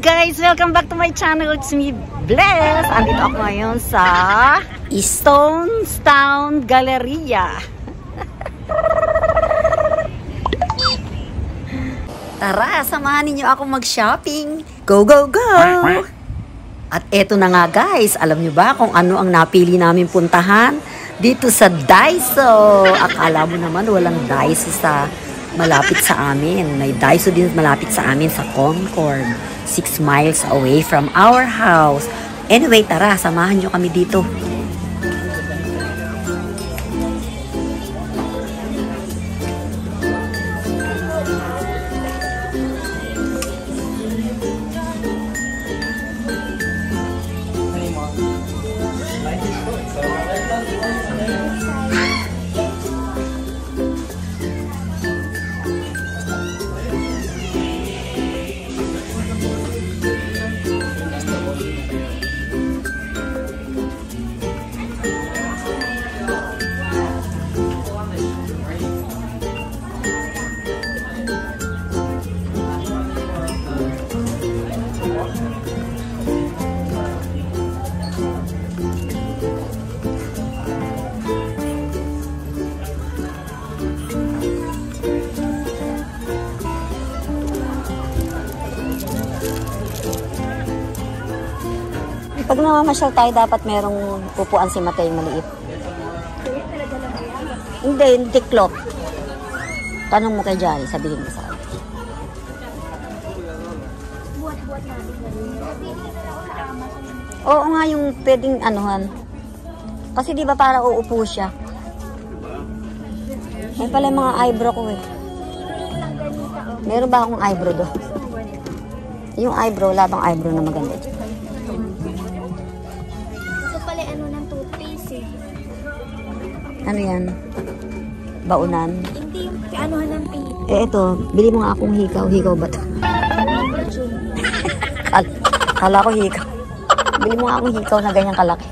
guys! Welcome back to my channel. It's me, Bless. Andito ako ngayon sa Stonestown Galleria. Tara, samahan ninyo ako mag-shopping. Go, go, go! At eto na nga guys, alam nyo ba kung ano ang napili namin puntahan? Dito sa Daiso. Akala mo naman walang Daiso sa malapit sa amin. May Daiso din malapit sa amin sa Concord. 6 miles away from our house. Anyway, tara, samahan nyo kami dito. Pag namamasyal tayo, dapat merong upuan si Matay maliit. Hindi, tiklop. Tanong mo kay Jari, sabihin mo sa akin. Oo nga, yung pwedeng anuhan. Kasi di ba para uupo siya. May pala mga eyebrow ko eh. Meron ba akong eyebrow doon? Yung eyebrow, labang eyebrow na maganda. Ano yan? Baunan? Hindi yung anuhan ng pihit. Eh, ito. Bili mo nga akong hikaw. Hikaw ba ito? Kala ko hikaw. Bili mo nga akong hikaw na ganyang kalaki.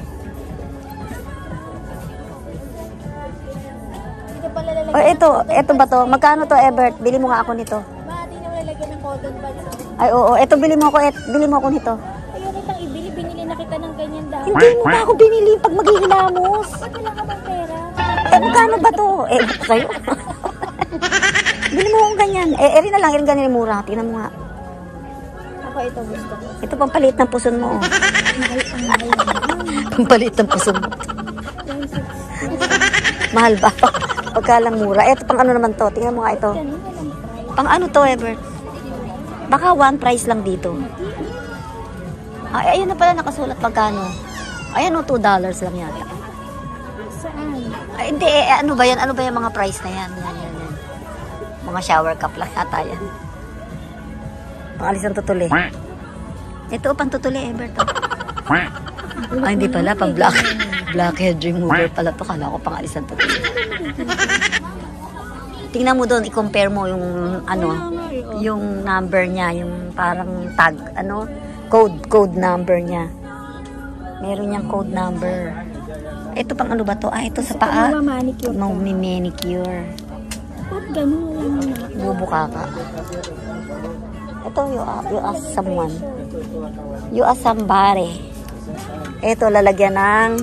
Oh, ito. Ito ba to? Magkano to, Ebert? Bili mo nga ako nito. Di na lalagyan ng cotton buds. Ay, oo. Ito, bili mo ako. Bili mo ako nito. Ayaw kitang ibili. Binili na kita ng ganyan dahil. Hindi mo ba ako binili pag maghihilamos? Ba't wala ka bang pera? Eh, magkano ba to? Eh, sa'yo. Bili mo akong ganyan. Eh, rin na lang. Rin ganyan mura. Tingnan mo nga. Ako ito gusto ko. Ito pampalit ng puson mo. Oh. Pampalit ng puson mo. Mahal ba? Pagkalang mura. Ito pang ano naman to. Tingnan mo nga ito. Pang ano to, Ebert? Baka one price lang dito. Ay, ayun na pala nakasulat pagkano. Ayan o, $2 lang yata. Saan? Ay, hindi, ano ba yan? Ano ba yung mga price na yan? Yan. Mga shower cup lang yata yan. Pangalis ang tutuli. Ito, pang tutuli, Ebert. Ay, hindi pala. Pang blackhead remover pala to. Kala ko pangalis ang tutuli. Tingnan mo doon, i-compare mo yung ano, yung number niya, yung parang tag, ano, code number niya. Meron niyang code number. Ito pang ano ba to? Ah, ito sa paa. Manicure. Ba't ganun? Bubuka ka. Ito, you ask someone. You ask somebody. Ito, lalagyan ng,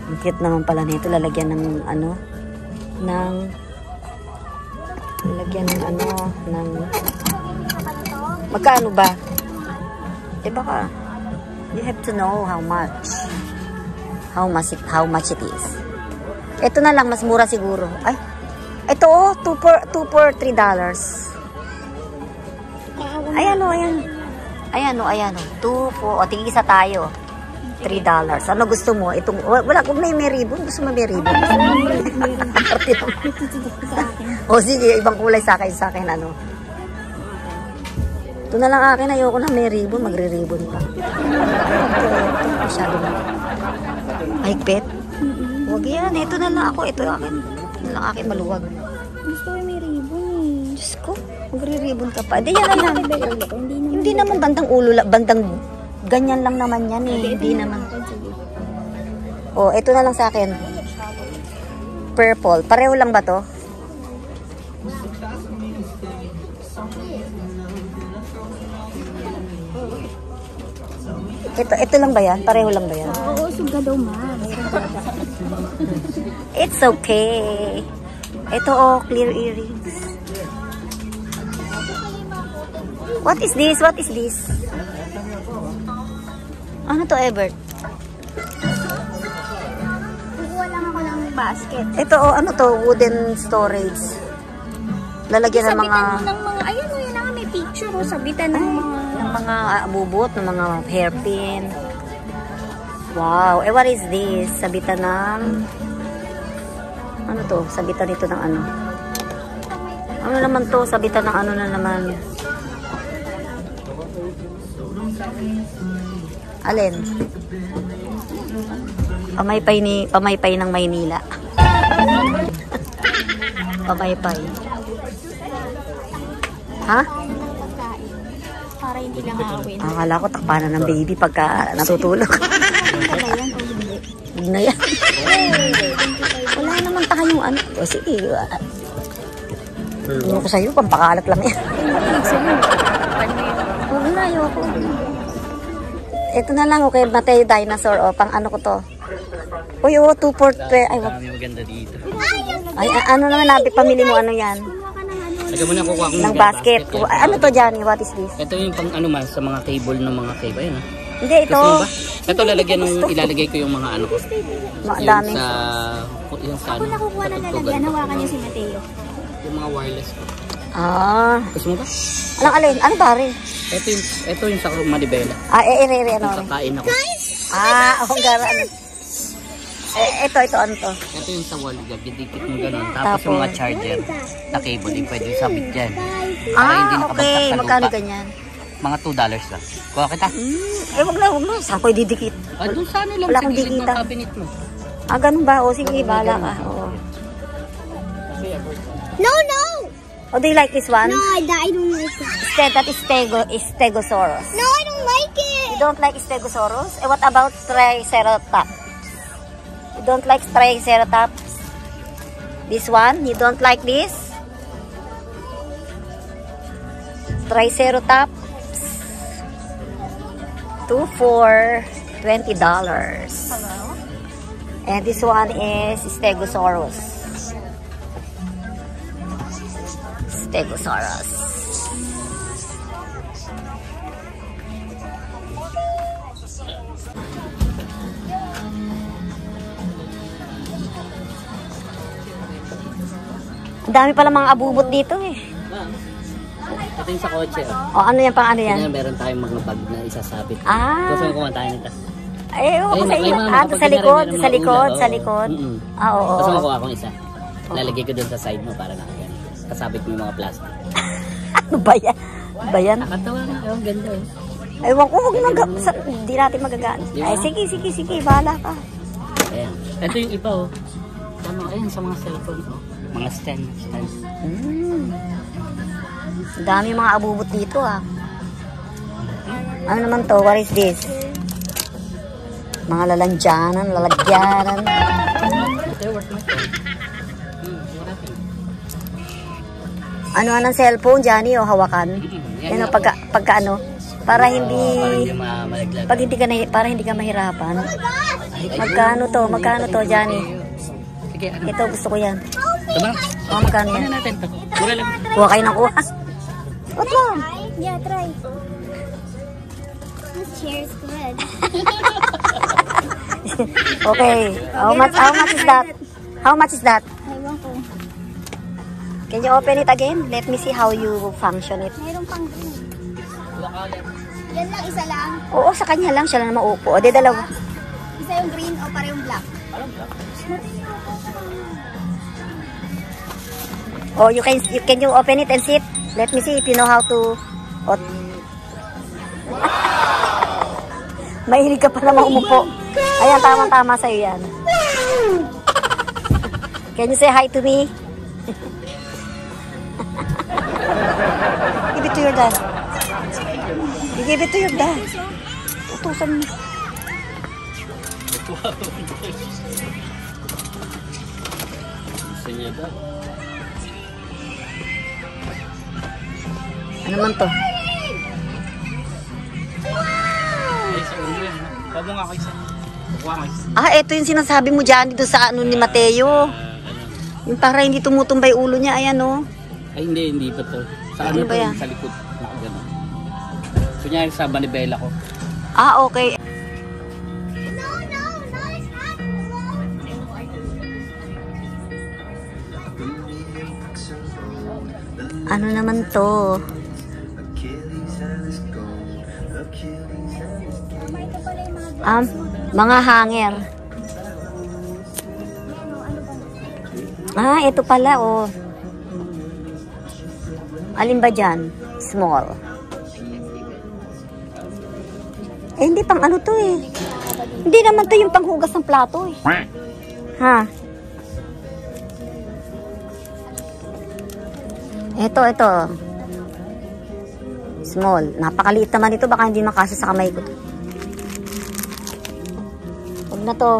ang cute naman pala nito, lalagyan ng ano, magkano ba? Diba ka? You have to know how much it is. Ito na lang, mas mura siguro. Ay, ito oh, 2 for $3. Ayan o. 2 for, tigisa tayo. $3. Ano gusto mo? Itong, wala, kung may ribbon, gusto mo may ribbon? O sige, ibang kulay sa akin, ano. Ito na lang akin, ayoko na may ribbon, magre-ribbon pa. Masyado na. Mahigpit? Huwag yan, ito na lang ako, ito akin. Ito na lang akin, maluwag. Gusto ko may ribbon eh. Diyos ko, magre-ribbon ka pa. Di yan na lang. Hindi naman bandang ulo, bandang ganyan lang naman yan eh. Hindi naman. Oh, ito na lang sa akin. Purple. Pareho lang ba to? Ito lang ba yan? Pareho lang ba yan? Oo, suga daw ma. It's okay. Ito oh, clear earrings. What is this? What is this? Ano to, Ebert? Kukuha lang ako ng basket. Ito oh, ano to? Wooden storage. Lalagyan ng mga... Sabitan mo ng mga, ayun o, yun na nga, may picture o, sabitan ng mga... ng mga bubot, ng mga hairpin. Wow. What is this? Sabitan ng... Ano to? Sabitan ito ng ano? Ano naman to? Sabitan ng ano na naman? Alin? Pamaypay ng Maynila. Pamaypay. Ha? Para hindi lang awin. Akala ko takpanan ng baby pagka natutulog. Huwag na yan. Wala naman tayong ano. O sige. Ano ko sa'yo, pampakalat lang yan. Huwag na, ayoko. Ito na lang, okay, Mateo Dinosaur, o, pang ano ko to. Uy, o, 2 for 3. Ay, wag. Maganda dito. Ay, ano naman natin, pamili mo, ano yan? Lagyan mo na kukuha ko Ng basket. Ano to, Johnny? What is this? Ito yung pang ano man, sa mga cable ng mga cable. Ayun ah. Hindi, ito. Gusto mo ba? Ito lalagyan ng, ilalagay ko yung mga ano ko. Dami. Yung sa Ako ano. nakukuha na lalagyan, hawakan niyo si Mateo. Yung mga wireless ko. Ah. Gusto mo ba? Anong alin? Ano pare? Ito yung sa Manibela. Ah, ano? Kakain ako. Ah, akong gara, ano? Ito, ano to? Ito yung sa wall, didikit mo gano'n. Tapos yung mga charger na cable, yung pwede yung sabit dyan. Para hindi Ah, nakabagsak okay. sa Magkano lupa. ganyan? Mga $2 lang. Kuha kita. Wag na. Saan ko ididikit? Ah, doon sa ano lang, Wala sa akong gilid ng dikita. cabinet mo. Ah, ganun ba? O, sige, bahala ka. Oo. No! Oh, do you like this one? No, I don't like it. That is Stegosaurus. No, I don't like it. You don't like Stegosaurus? What about Triceratops? You don't like Triceratops? This one? You don't like this? Triceratops? 2 for $20. Hello? And this one is Stegosaurus. Stegosaurus. Ang dami pala mga abubot dito eh. Ito yung sa kotse. O ano yan pang ano yan? Yan, meron tayong mga bag na isasabit. Ah. Gusto mo kuha tayo nito? Ay, ewan ko Ayun, sa iyo. ay, ma'am, Ah, kapag sa likod, meron sa mga likod, ulam, sa oo. likod. Mm-mm. Ah, oo. Gusto mo kuha akong isa? Lalagay ko doon sa side mo para nakagano. Kasabit mo yung mga plastic. Ano ba yan? Ano ba yan? Nakatawa na. Ang ganda eh. Ewan ko, hindi natin magagaan. Di ba? Ay, sige, bahala ka. Ayan. Ito yung iba oh. Tama, ayan sa mga cellphone oh. Mga stand. Ang dami mga abubot dito ah. Ano naman to? What is this? Mga lalagyanan. Ito yung worth my phone. Ano ng cellphone, Johnny, o hawakan? Yan Yan o, pagka ano? Para hindi, malaglag. para hindi ka mahirapan. Magkano to, Johnny? Sige, ano? Ito, gusto ko yan. Ito ba? O, magkano Ano yan? natin to? Mura lang. Kuha kayo ng kuha. What lang? Yeah, try. This chair is good. Okay. How much is that? How much is that? Ewan ko. Can you open it again? Let me see how you function it. Mayroon pang green. Yan lang, isa lang. Oo, sa kanya lang. Siya lang maupo. O, di dalawa. Isa yung green o parehong black. Oh, can you open it and sit? Let me see if you know how to. Oh. Mahilig ka pa naman umupo. Ayan, tama-tama sa'yo yan. Can you say hi to me? Give it to your dad. You give it to your dad. Utusan mo. Gusto niya ba? Ano man to? Ay, sa ulo. Huwag mo nga kayo isa. Kuha nga isa. Ah, ito yung sinasabi mo dyan dito sa ano ni Mateo. Yung para hindi tumutumbay ulo niya, ayan oh. Ay hindi pa to. Sa Ano ano ba to? yan? Sa likod. Nakagano. Kunyari sa manibela ko. Ah, okay. No, it's not. Ano naman to? Mga hanger. Ah, ito pala oh. Alin ba dyan? Small. Eh, hindi pang ano to eh. Hindi naman to yung panghugas ng plato eh. Ha? Ito. Small. Napakaliit naman ito. Baka hindi makasya sa kamay ko. Huwag na to.